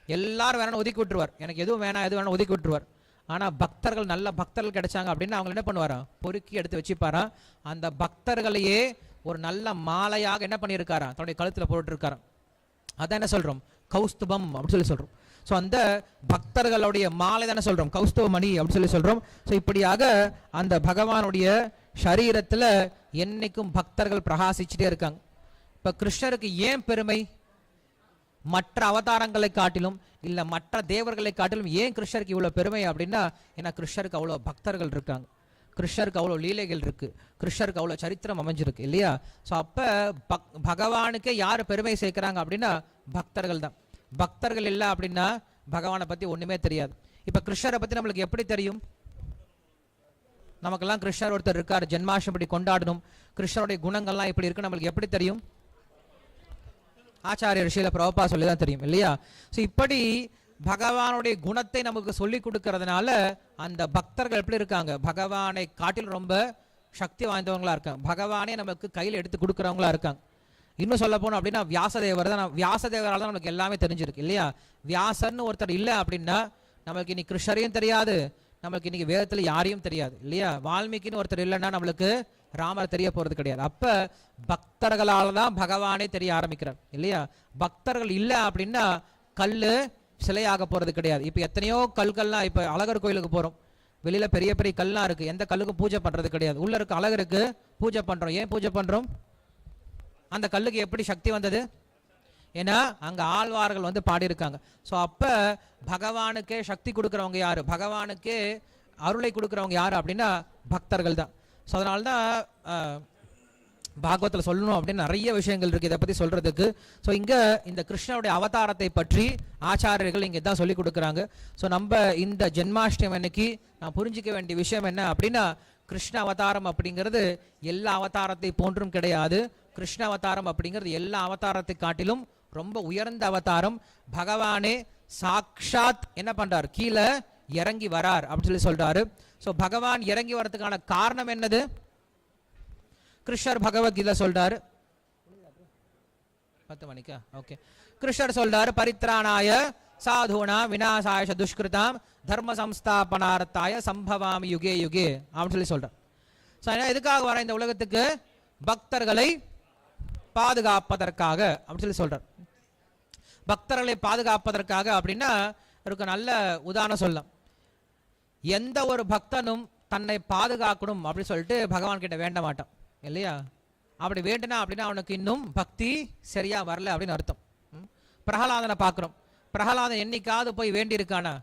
Speaker 1: எல்லாரும் வேணாலும் ஒதுக்கி விட்டுருவார், எனக்கு எதுவும் வேணாம் எது வேணாலும் ஒதுக்கி விட்டுருவார். ஆனா பக்தர்கள், நல்ல பக்தர்கள் கிடைச்சாங்க அப்படின்னா அவங்க என்ன பண்ணுவாரா, பொறுக்கி எடுத்து வச்சுப்பாரா. அந்த பக்தர்களையே ஒரு நல்ல மாலையாக என்ன பண்ணியிருக்காரா, தன்னுடைய கழுத்துல போட்டு இருக்காரா. அதான் என்ன சொல்றோம், கௌஸ்துபம் அப்படின்னு சொல்றோம். ஸோ அந்த பக்தர்களுடைய மாலை தானே சொல்றோம், கௌஸ்துவ மணி அப்படின்னு சொல்றோம். ஸோ இப்படியாக அந்த பகவானுடைய சரீரத்துல என்னைக்கும் பக்தர்கள் பிரகாசிச்சுட்டே இருக்காங்க. இப்ப கிருஷ்ணருக்கு ஏன் பெருமை? மற்ற அவதாரங்களை காட்டிலும் இல்ல மற்ற தேவர்களை காட்டிலும் ஏன் கிருஷ்ணருக்கு இவ்வளவு பெருமை அப்படின்னா, ஏன்னா கிருஷ்ணருக்கு அவ்வளவு பக்தர்கள் இருக்காங்க, கிருஷ்ணருக்கு அவ்வளோ லீலைகள் இருக்கு, கிருஷ்ணருக்கு அவ்வளோ சரித்திரம் அமைஞ்சிருக்கு இல்லையா. ஸோ அப்போ பகவானுக்கே யார் பெருமை சேர்க்கிறாங்க அப்படின்னா பக்தர்கள் தான். பக்தர்கள் இல்லை அப்படின்னா பகவானை பற்றி ஒன்றுமே தெரியாது. இப்போ கிருஷ்ணரை பற்றி நம்மளுக்கு எப்படி தெரியும்? நமக்கெல்லாம் கிருஷ்ணர் ஒருத்தர் இருக்கார், ஜென்மாஷ்டமி கொண்டாடணும், கிருஷ்ணருடைய குணங்கள்லாம் இப்படி இருக்கு நம்மளுக்கு எப்படி தெரியும்? ஆச்சாரிய ரிஷியில பிரபுபா சொல்லி தான் தெரியும் இல்லையா. ஸோ இப்படி பகவானுடைய குணத்தை நமக்கு சொல்லி கொடுக்கறதுனால அந்த பக்தர்கள் எப்படி இருக்காங்க, பகவானை காட்டில் ரொம்ப சக்தி வாய்ந்தவங்களா இருக்காங்க, பகவானே நமக்கு கையில் எடுத்து கொடுக்குறவங்களா இருக்காங்க. இன்னும் சொல்ல போனோம் அப்படின்னா வியாசதேவர் தான். வியாசதேவரால் தான் நமக்கு எல்லாமே தெரிஞ்சிருக்கு இல்லையா. வியாசர்னு ஒருத்தர் இல்லை அப்படின்னா நமக்கு இன்னைக்கு கிருஷ்ணரையும் தெரியாது, நமக்கு இன்னைக்கு வேதத்துல யாரையும் தெரியாது இல்லையா. வால்மீகின்னு ஒருத்தர் இல்லைன்னா நம்மளுக்கு ராமர் தெரிய போறது கிடையாது. அப்ப பக்தர்களால தான் பகவானே தெரிய ஆரம்பிக்கிறார் இல்லையா. பக்தர்கள் இல்லை அப்படின்னா கல்லு சிலையாக போறது கிடையாது. இப்ப எத்தனையோ கல்கள்லாம், இப்ப அழகர் கோயிலுக்கு போறோம், வெளியில பெரிய பெரிய கல்லாம் இருக்கு, எந்த கல்லுக்கு பூஜை பண்றது கிடையாது, உள்ள இருக்க அழகருக்கு பூஜை பண்றோம். ஏன் பூஜை பண்றோம்? அந்த கல்லுக்கு எப்படி சக்தி வந்தது? ஏன்னா அங்க ஆழ்வார்கள் வந்து பாடியிருக்காங்க. ஸோ அப்ப பகவானுக்கே சக்தி கொடுக்குறவங்க யாரு, பகவானுக்கே அருளை கொடுக்குறவங்க யாரு அப்படின்னா பக்தர்கள் தான். ஸோ அதனால்தான் பாகவத்தில் சொல்லணும் அப்படின்னு நிறைய விஷயங்கள் இருக்கு இதை பத்தி சொல்றதுக்கு. ஸோ இங்க இந்த கிருஷ்ணனுடைய அவதாரத்தை பற்றி ஆச்சாரியர்கள் இங்க தான் சொல்லி கொடுக்குறாங்க. ஸோ நம்ம இந்த ஜென்மாஷ்டமி அன்னைக்கு நான் புரிஞ்சிக்க வேண்டிய விஷயம் என்ன அப்படின்னா, கிருஷ்ண அவதாரம் அப்படிங்கிறது எல்லா அவதாரத்தை போன்றும் கிடையாது. கிருஷ்ண அவதாரம் அப்படிங்கிறது எல்லா அவதாரத்தை காட்டிலும் ரொம்ப உயர்ந்த அவதாரம். பகவானே சாக்ஷாத் என்ன பண்றார், கீழே இறங்கி வரார் அப்படின்னு சொல்றாரு. ஸோ பகவான் இறங்கி வர்றதுக்கான காரணம் என்னது? கிருஷ்ணர் பகவத்கீதை சொல்றாரு 10 மணிக்கா, ஓகே. கிருஷ்ணர் சொல்றாரு, பரித்ராணாய சாதுனா விநாசாய துஷ்கிருதாம் தர்ம சம்ஸ்தாபனார்த்தாய சம்பவாமி யுகே யுகே அப்படின்னு சொல்றார். ஸோ எதுக்காக வர இந்த உலகத்துக்கு? பக்தர்களை பாதுகாப்பதற்காக அப்படின்னு சொல்றார். பக்தர்களை பாதுகாப்பதற்காக அப்படின்னா ஒரு நல்ல உதாரணம் சொல்லலாம். எந்த ஒரு பக்தனும் தன்னை பாதுகாக்கணும் அப்படின்னு சொல்லிட்டு பகவான் கிட்ட வேண்ட மாட்டான் இல்லையா. அப்படி வேண்டுனா அப்படின்னா அவனுக்கு இன்னும் பக்தி சரியா வரல அப்படின்னு அர்த்தம். பிரகலாதனை பார்க்கிறோம். பிரகலாதன் என்னைக்காவது போய் வேண்டி இருக்கானா,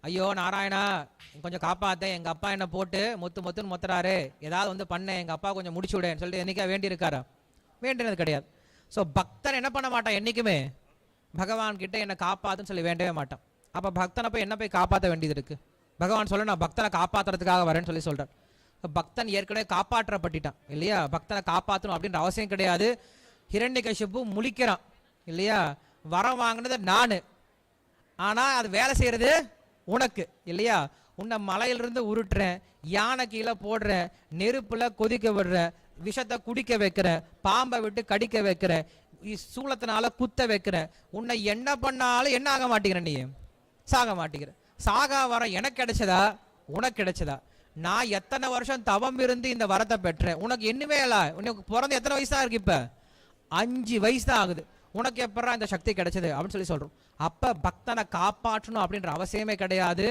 Speaker 1: ஐயோ நாராயணா கொஞ்சம் காப்பாத்த, எங்க அப்பா என்ன போட்டு முத்துன்னு மொத்துறாரு, ஏதாவது வந்து பண்ண, எங்க அப்பா கொஞ்சம் முடிச்சு விடேன்னு சொல்லிட்டு என்னைக்கா வேண்டி இருக்காரா? வேண்டினது கிடையாது. ஸோ பக்தன் என்ன பண்ண மாட்டான், என்னைக்குமே பகவான் கிட்ட என்ன காப்பாத்துன்னு சொல்லி வேண்டவே மாட்டான். அப்ப பக்தனை போய் என்ன போய் காப்பாற்ற வேண்டியது இருக்கு? பகவான் சொல்ல, நான் பக்தனை காப்பாத்துறதுக்காக வரேன்னு சொல்லி சொல்றார். பக்தன் ஏற்கனவே காப்பாற்றப்பட்டான் இல்லையா, பக்தனை காப்பாற்றணும் அப்படின்ற அவசியம் கிடையாது. ஹிரண்யகசிபு முழிக்கிறான் இல்லையா, வரம் வாங்கினது நானு, ஆனா அது வேலை செய்யறது உனக்கு இல்லையா. உன்னை மலையிலிருந்து உருட்டுறேன், யானை கீழே போடுறேன், நெருப்புல கொதிக்க விடுறேன், விஷத்தை குடிக்க வைக்கிறேன், பாம்பை விட்டு கடிக்க வைக்கிறேன், சூளத்தினால குத்த வைக்கிறேன், உன்னை என்ன பண்ணாலும் என்ன ஆக மாட்டேங்கிற, நீ சாக மாட்டேங்கிற. சாகா வரம் எனக்கு கிடைச்சதா உனக்கு கிடைச்சதா? நான் எத்தனை வருஷம் தவம் இருந்து இந்த வரத்தை பெற்றேன், உனக்கு என்னமே இல்ல. உனக்கு பிறந்த எத்தனை வயசு தான் இருக்கு? இப்ப 5 வயசு தான் ஆகுது, உனக்கு எப்பறா இந்த சக்தி கிடைச்சது அப்படின்னு சொல்லி சொல்றோம். அப்ப பக்தனை காப்பாற்றணும் அப்படின்ற அவசியமே கிடையாது,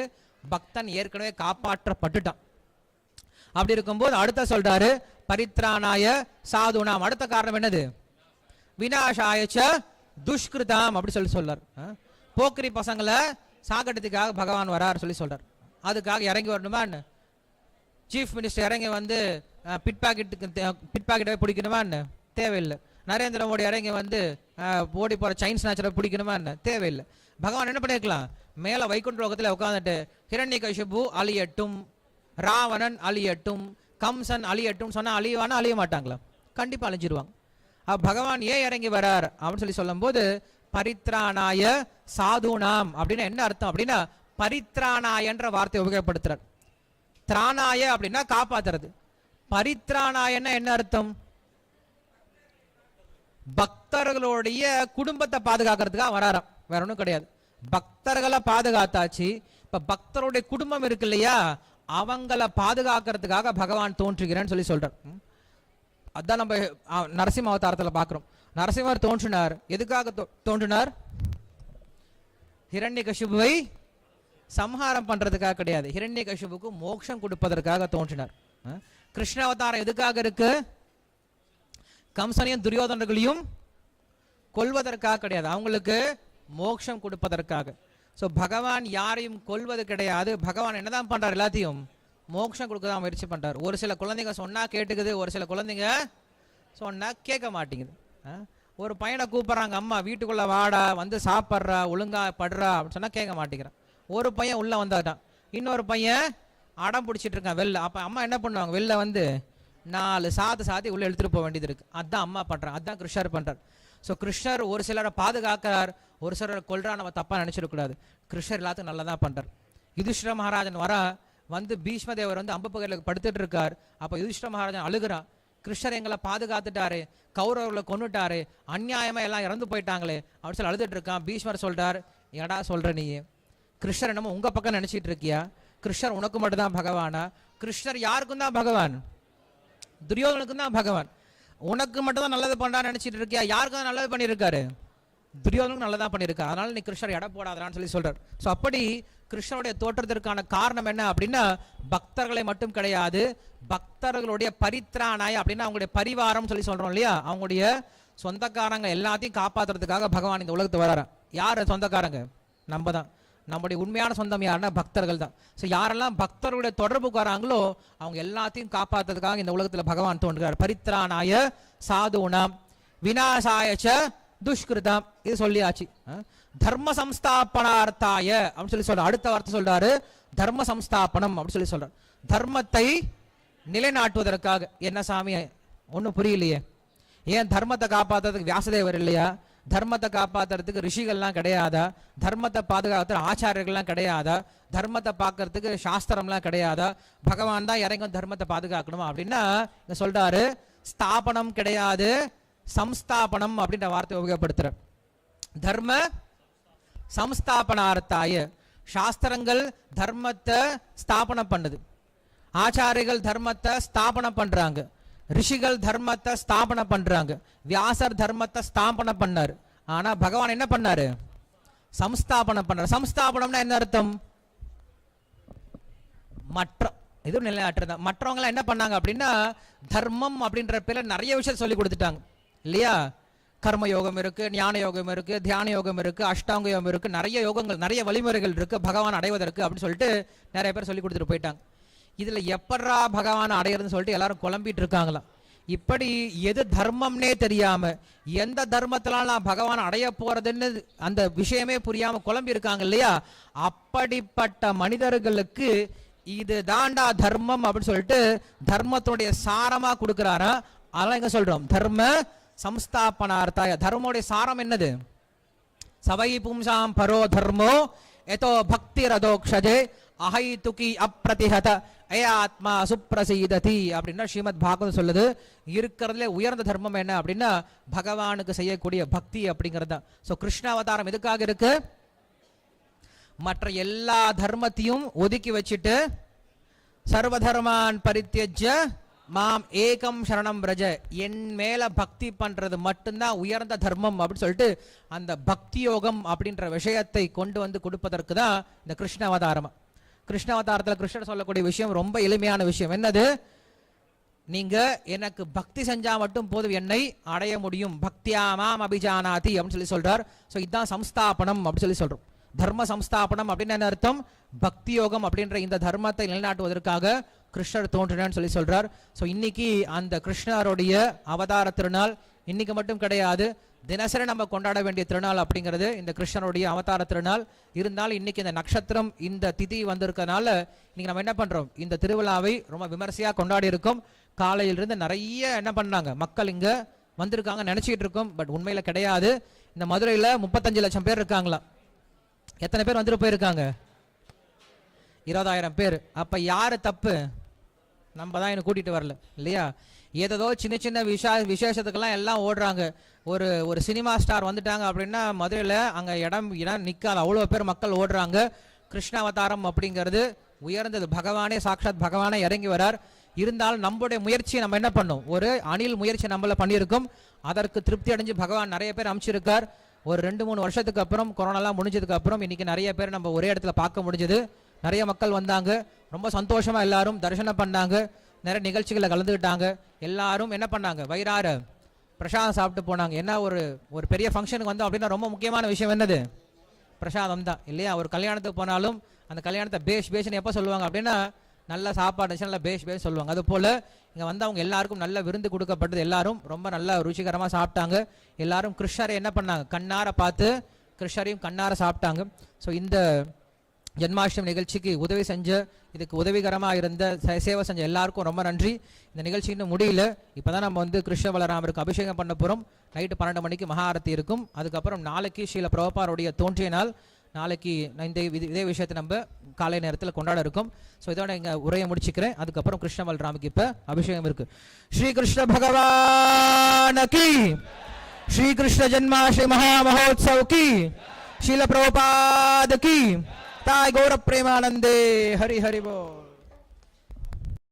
Speaker 1: பக்தன் ஏற்கனவே காப்பாற்றப்பட்டுட்டான். அப்படி இருக்கும்போது அடுத்த சொல்றாரு, பரித்ராணாய சாதுனாம். அடுத்த காரணம் என்னது? விநாசாயச்ச துஷ்கிருதாம் அப்படி சொல்லி சொல்றார். போக்கிரி பசங்களை சாகட்டத்துக்காக பகவான் வரார் சொல்லி சொல்றார். அதுக்காக இறங்கி வரணுமா? சீஃப் மினிஸ்டர் இறங்கி வந்து பிட் பாக்கெட்டை பிடிக்கணுமா? தேவையில்லை. நரேந்திர மோடி இறங்கி வந்து ஓடி போற சைன் ஸ்நாச்சரை பிடிக்கணுமா? தேவையில்லை. பகவான் என்ன பண்ணிருக்கலாம், மேல வைகுண்ட லோகத்துல உட்காந்துட்டு ஹிரண்யகசிபு அழியட்டும், ராவணன் அழியட்டும், கம்சன் அழியட்டும் சொன்னா அழிவானா? அழிய மாட்டாங்களா? கண்டிப்பா அழிஞ்சிருவாங்க. பகவான் ஏன் இறங்கி வரார் அப்படின்னு சொல்லும் போது பரித்ராணாய சாதுனாம் அப்படின்னா என்ன அர்த்தம் அப்படின்னா பரித்ராணாயன்ற வார்த்தையை உபயோகப்படுத்துறார். திராணாய அப்படின்னா காப்பாத்துறது, பரித்ராணாயன்னா என்ன அர்த்தம்? பக்தர்களுடைய குடும்பத்தை பாதுகாக்கிறதுக்காக வராராம், வேற ஒன்றும் கிடையாது. பக்தர்களை பாதுகாத்தாச்சு, இப்ப பக்தருடைய குடும்பம் இருக்கு இல்லையா, அவங்களை பாதுகாக்கிறதுக்காக பகவான் தோன்றுகிறேன்னு சொல்றார். அதான் நம்ம நரசிம்ம அவதாரத்தில் பார்க்கிறோம். நரசிம்மர் தோன்றினார், எதுக்காக தோன்றினார்? ஹிரண்யகசிபுவை சம்ஹாரம் பண்றதுக்காக கிடையாது, ஹிரண்யகசிபுக்கு மோட்சம் கொடுப்பதற்காக தோன்றினார். கிருஷ்ண அவதாரம் எதுக்காக இருக்கு? கம்சனையும் துரியோதனர்களையும் கொல்வதற்காக கிடையாது, அவங்களுக்கு மோட்சம் கொடுப்பதற்காக. ஸோ பகவான் யாரையும் கொல்வது கிடையாது. பகவான் என்னதான் பண்றார்? எல்லாத்தையும் மோட்சம் கொடுக்க தான் முயற்சி பண்றார். ஒரு சில குழந்தைங்க சொன்னா கேட்டுக்குது, ஒரு சில குழந்தைங்க சொன்னா கேட்க மாட்டேங்குது. ஒரு பையனை கூப்பிடுறாங்க, அம்மா வீட்டுக்குள்ள வாடா, வந்து சாப்பிட்றா, ஒழுங்கா படுறா அப்படின்னு சொன்னா கேட்க மாட்டேங்கிறான். ஒரு பையன் உள்ள வந்தாட்டான், இன்னொரு பையன் அடம் பிடிச்சிட்டு இருக்கான் வெளில. அப்ப அம்மா என்ன பண்ணுவாங்க? வெளில வந்து 4 சாத்தி உள்ள எடுத்துட்டு போக வேண்டியது இருக்கு. அதான் அம்மா பண்றாங்க, அதான் கிருஷ்ணர் பண்றார். ஸோ கிருஷ்ணர் ஒரு சிலரை பாதுகாக்கிறார், ஒரு சிலரை கொல்றா. நம்ம தப்பா நினைச்சிடக்கூடாது. கிருஷ்ணர் எல்லாத்துக்கும் நல்லதான் பண்றார். யுதிஷ்டிர மகாராஜன் வந்து பீஷ்மதேவர் வந்து அம்பு பகையில படுத்துட்டு இருக்கார். அப்ப யுதிஷ்டிர மகாராஜன் அழுகிறா, கிருஷ்ணர் எங்களை பாதுகாத்துட்டாரு, கௌரவர்களை கொன்னுட்டாரு, அநியாயமா எல்லாம் இறந்து போயிட்டாங்களே அப்படின்னு சொல்லி அழுதுட்டு இருக்கான். பீஷ்மர் சொல்றார், ஏடா சொல்ற நீ? கிருஷ்ணர் என்னமோ உங்க பக்கம் நினைச்சிட்டு இருக்கியா? கிருஷ்ணர் உனக்கு மட்டும் தான் பகவானா? கிருஷ்ணர் யாருக்கும் தான் பகவான், துரியோதனுக்கும் தான் பகவான். உனக்கு மட்டும் தான் நல்லது பண்றான்னு நினைச்சிட்டு இருக்கியா? யாருக்கு தான் நல்லது பண்ணியிருக்காரு? துரியோதனுக்கு நல்லதான் பண்ணியிருக்காரு. அதனால நீ கிருஷ்ணர் எடை போடாதான்னு சொல்றார். ஸோ அப்படி கிருஷ்ணருடைய தோற்றத்திற்கான காரணம் என்ன அப்படின்னா பக்தர்களை மட்டும் கிடையாது, பக்தர்களுடைய பரித்ராணாய அப்படின்னா அவங்களுடைய பரிவாரம் சொல்றோம் இல்லையா, அவங்களுடைய சொந்தக்காரங்க எல்லாத்தையும் காப்பாற்றுறதுக்காக பகவான் இந்த உலகத்துக்கு வராரு. யார் சொந்தக்காரங்க? நம்ம தான். நம்முடைய உண்மையான சொந்தம் யாருன்னா பக்தர்கள் தான். ஸோ யாரெல்லாம் பக்தர்களுடைய தொடர்புக்கு வராங்களோ அவங்க எல்லாத்தையும் காப்பாற்றுறதுக்காக இந்த உலகத்தில் பகவான் தோன்றுகிறார். பரித்ராணாய சாதுனாம் விநாசாயச்ச துஷ்கிருதம், இது சொல்லியாச்சு. தர்ம சம்ஸ்தாபனார்த்தாய அப்படின்னு சொல்ற அடுத்த வார்த்தை சொல்றாரு தர்ம சம்ஸ்தாபனம் அப்படின்னு சொல்றாரு. தர்மத்தை நிலைநாட்டுவதற்காக. என்ன சாமி ஒன்றும் புரியலையே, ஏன் தர்மத்தை காப்பாற்றுறதுக்கு வியாசதேவர் இல்லையா? தர்மத்தை காப்பாற்றுறதுக்கு ரிஷிகள்லாம் கிடையாதா? தர்மத்தை பாதுகாக்கிறதுக்கு ஆச்சாரியர்கள்லாம் கிடையாதா? தர்மத்தை பார்க்கறதுக்கு சாஸ்திரம்லாம் கிடையாதா? பகவான் தான் இறங்கும் தர்மத்தை பாதுகாக்கணுமா அப்படின்னா இங்க சொல்றாரு ஸ்தாபனம் கிடையாது, சம்ஸ்தாபனம் அப்படின்ற வார்த்தை உபயோகப்படுத்துற. தர்ம சம்ஸ்தாபனார்த்தாய, சாஸ்திரங்கள் தர்மத்தை ஸ்தாபனம் பண்ணுது, ஆச்சாரியர்கள் தர்மத்தை ஸ்தாபனம் பண்றாங்க, ரிஷிகள் தர்மத்தை ஸ்தாபனம் பண்றாங்க, வியாசர் தர்மத்தை ஸ்தாபனம் பண்ணாரு. ஆனா பகவான் என்ன பண்ணாரு? சம்ஸ்தாபனம் பண்ணாரு. சம்ஸ்தாபனம்னா என்ன அர்த்தம்? மற்ற இது நிலையாட்டுறது. மற்றவங்க எல்லாம் என்ன பண்ணாங்க அப்படின்னா தர்மம் அப்படின்ற பேர்ல நிறைய விஷயம் சொல்லி கொடுத்துட்டாங்க இல்லையா? கர்ம யோகம் இருக்கு, ஞான யோகம் இருக்கு, தியான யோகம் இருக்கு, அஷ்டாங்க யோகம் இருக்கு, நிறைய யோகங்கள், நிறைய வழிமுறைகள் இருக்கு பகவான் அடைவதற்கு அப்படின்னு சொல்லிட்டு நிறைய பேர் சொல்லி கொடுத்துட்டு போயிட்டாங்க. இதுல எப்படா பகவான் அடையிறதுன்னு சொல்லிட்டு எல்லாரும் குழம்பிட்டு இருக்காங்களாம். இப்படி எது தர்மம்னே தெரியாம எந்த தர்மத்தினால நான் பகவான் அடைய போறதுன்னு அந்த விஷயமே புரியாம குழம்பி இருக்காங்க இல்லையா? அப்படிப்பட்ட மனிதர்களுக்கு இது தாண்டா தர்மம் அப்படின்னு சொல்லிட்டு தர்மத்துடைய சாரமா கொடுக்கிறாரா. அதெல்லாம் எங்க சொல்றோம்? தர்ம சம்ஸ்தாபனார்த்தாய. தர்மோடைய சாரம் என்னது? சவை பும்சாம் பரோ தர்மோ எதோ பக்தி ரதோக்ஷஜே அஹைதுகி அப்ரதிஹத ஏயாத்மா சுப்ரசீததி அப்படின்னா ஸ்ரீமத் பாகவதம் சொல்லுது. இருக்கிறதுல உயர்ந்த தர்மம் என்ன அப்படின்னா பகவானுக்கு செய்யக்கூடிய பக்தி அப்படிங்கிறது தான். ஸோ கிருஷ்ண அவதாரம் எதுக்காக இருக்கு? மற்ற எல்லா தர்மத்தையும் ஒதுக்கி வச்சுட்டு சர்வதர்மான் பரித்யஜ்ய மாம் ஏகம் சரணம் பிரஜ, என் மேல பக்தி பண்றது மட்டும்தான் உயர்ந்த தர்மம் அப்படின்னு சொல்லிட்டு அந்த பக்தி யோகம் அப்படின்ற விஷயத்தை கொண்டு வந்து கொடுப்பதற்கு தான் இந்த கிருஷ்ண அவதாரம். கிருஷ்ண அவதாரத்தில் கிருஷ்ணர் சொல்லக்கூடிய விஷயம் ரொம்ப எளிமையான விஷயம். என்னது? நீங்க எனக்கு பக்தி செஞ்சா மட்டும் போதும் என்னை அடைய முடியும். பக்தியா மாம் அபிஜானாதி அப்படின்னு சொல்றார். ஸோ இதுதான் சம்ஸ்தாபனம் அப்படின்னு சொல்றோம். தர்ம சம்ஸ்தாபனம் அப்படின்னு என்ன அர்த்தம்? பக்தி யோகம் அப்படின்ற இந்த தர்மத்தை நிலைநாட்டுவதற்காக கிருஷ்ணர் தோன்றினான்னு சொல்றார். ஸோ இன்னைக்கு அந்த கிருஷ்ணருடைய அவதார திருநாள் இன்னைக்கு மட்டும் கிடையாது, தினசரி நம்ம கொண்டாட வேண்டிய திருநாள் அப்படிங்கிறது இந்த கிருஷ்ணனுடைய அவதார திருநாள். இருந்தாலும் இன்னைக்கு இந்த நட்சத்திரம் இந்த திதி வந்திருக்கனால இன்னைக்கு நம்ம என்ன பண்றோம், இந்த திருவிழாவை ரொம்ப விமர்சையா கொண்டாடி இருக்கோம். காலையிலிருந்து நிறைய என்ன பண்ணாங்க மக்கள் இங்க வந்திருக்காங்க நினைச்சிட்டு இருக்கோம். பட் உண்மையில கிடையாது. இந்த மதுரையில 35 லட்சம் பேர் இருக்காங்களா? எத்தனை பேர் வந்துட்டு போயிருக்காங்க? 20,000 பேர். அப்ப யாரு தப்பு? நம்ம தான் இன்னும் கூட்டிட்டு வரல இல்லையா? ஏதோ சின்ன சின்ன விசேஷத்துக்கெல்லாம் எல்லாம் ஓடுறாங்க. ஒரு சினிமா ஸ்டார் வந்துட்டாங்க அப்படின்னா மதுரையில் அங்கே இடம் நிற்காது, அவ்வளோ பேர் மக்கள் ஓடுறாங்க. கிருஷ்ண அவதாரம் அப்படிங்கிறது உயர்ந்தது. பகவானே சாட்சாத் பகவானே இறங்கி வரார். இருந்தாலும் நம்மளுடைய முயற்சியை நம்ம என்ன பண்ணோம், ஒரு அணில் முயற்சி நம்மள பண்ணியிருக்கோம். அதற்கு திருப்தி அடைஞ்சு பகவான் நிறைய பேர் அமைச்சிருக்கார். ஒரு 2-3 வருஷத்துக்கு அப்புறம் கொரோனாலாம் முடிஞ்சதுக்கு அப்புறம் இன்னைக்கு நிறைய பேர் நம்ம ஒரே இடத்துல பார்க்க முடிஞ்சது. நிறைய மக்கள் வந்தாங்க, ரொம்ப சந்தோஷமா எல்லாரும் தரிசனம் பண்ணாங்க, நிறைய நிகழ்ச்சிகளை கலந்துக்கிட்டாங்க. எல்லாரும் என்ன பண்ணாங்க, வயிறார பிரசாதம் சாப்பிட்டு போனாங்க. என்ன ஒரு பெரிய ஃபங்க்ஷனுக்கு வந்தோம் அப்படின்னா ரொம்ப முக்கியமான விஷயம் என்னது, பிரசாதம் தான் இல்லையா? ஒரு கல்யாணத்துக்கு போனாலும் அந்த கல்யாணத்தை பேஷ்னு எப்போ சொல்லுவாங்க அப்படின்னா நல்ல சாப்பாடு நல்ல பேஷ் சொல்லுவாங்க. அது போல இங்கே வந்து அவங்க எல்லாருக்கும் நல்ல விருந்து கொடுக்கப்பட்டது. எல்லாரும் ரொம்ப நல்ல ருச்சிகரமாக சாப்பிட்டாங்க. எல்லாரும் கிருஷ்ணரை என்ன பண்ணாங்க, கண்ணார பார்த்து கிருஷ்ணரையும் கண்ணார சாப்பிட்டாங்க. ஸோ இந்த ஜென்மாஷ்டமி நிகழ்ச்சிக்கு உதவி செஞ்ச, இதுக்கு உதவிகரமாக இருந்த, சேவை செஞ்ச எல்லாருக்கும் ரொம்ப நன்றி. இந்த நிகழ்ச்சி இன்னும் முடியல. இப்போ தான் நம்ம வந்து கிருஷ்ண பலராமருக்கு அபிஷேகம் பண்ண போகிறோம். நைட்டு 12 மணிக்கு மகாஆரத்தி இருக்கும். அதுக்கப்புறம் நாளைக்கு ஸ்ரீல பிரபுபாருடைய தோன்றிய நாள். நாளைக்கு இதே விஷயத்தை நம்ம காலை நேரத்தில் கொண்டாட இருக்கும். ஸோ இதோட இங்கே உரையை முடிச்சுக்கிறேன். அதுக்கப்புறம் கிருஷ்ண பலராமுக்கு இப்போ அபிஷேகம் இருக்கு. ஸ்ரீ கிருஷ்ண பகவான் கி, ஸ்ரீ கிருஷ்ண ஜென்மாஷ்டமி மகா மகோத்சவ் கி, ஸ்ரீல பிரபுபாத கி, தாய் கௌர பிரேமானந்தே. ஹரி ஹரி போல்.